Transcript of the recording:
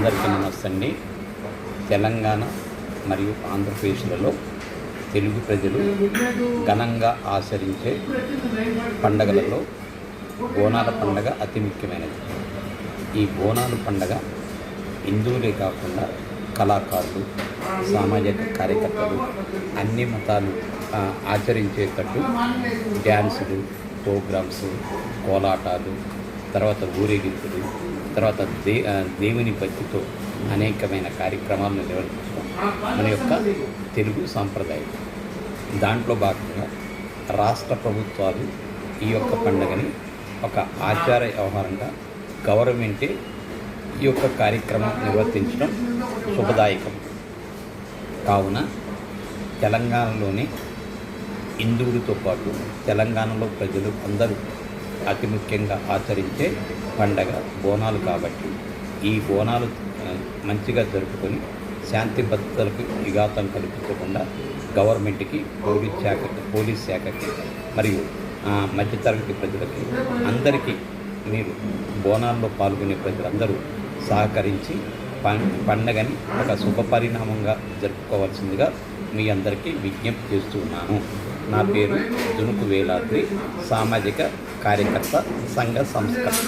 అందరికీ నమస్తే అండి. తెలంగాణ మరియు ఆంధ్రప్రదేశ్లలో తెలుగు ప్రజలు ఘనంగా ఆచరించే పండగలలో బోనాల పండగ అతి ముఖ్యమైనది. ఈ బోనాలు పండగ హిందువులే కాకుండా కళాకారులు, సామాజిక కార్యకర్తలు, అన్ని మతాలు ఆచరించేటట్టు డ్యాన్సులు, ప్రోగ్రామ్స్, కోలాటాలు, తర్వాత ఊరేగింపులు, తర్వాత దేవుని భక్తితో అనేకమైన కార్యక్రమాలను నిర్వహించడం మన యొక్క తెలుగు సాంప్రదాయం. దాంట్లో భాగంగా రాష్ట్ర ప్రభుత్వాలు ఈ యొక్క పండుగని ఒక ఆచార వ్యవహారంగా గవర్నమెంటే ఈ యొక్క కార్యక్రమం నిర్వర్తించడం శుభదాయకం. కావున తెలంగాణలోని హిందువులతో పాటు తెలంగాణలో ప్రజలు అందరూ అతి ముఖ్యంగా ఆచరించే పండగ బోనాలు. కాబట్టి ఈ బోనాలు మంచిగా జరుపుకొని శాంతి భద్రతలకు విఘాతం కల్పించకుండా గవర్నమెంట్కి, పోలీస్ శాఖకి మరియు మధ్యతరగతి ప్రజలకి అందరికీ మీరు బోనాల్లో పాల్గొనే ప్రజలందరూ సహకరించి పండగని ఒక శుభ పరిణామంగా జరుపుకోవాల్సిందిగా మీ అందరికీ విజ్ఞప్తి చేస్తున్నాను. నా పేరు జునుకు వేలాద్రి, సామాజిక కార్యకర్త, సంఘ సంస్కర్త.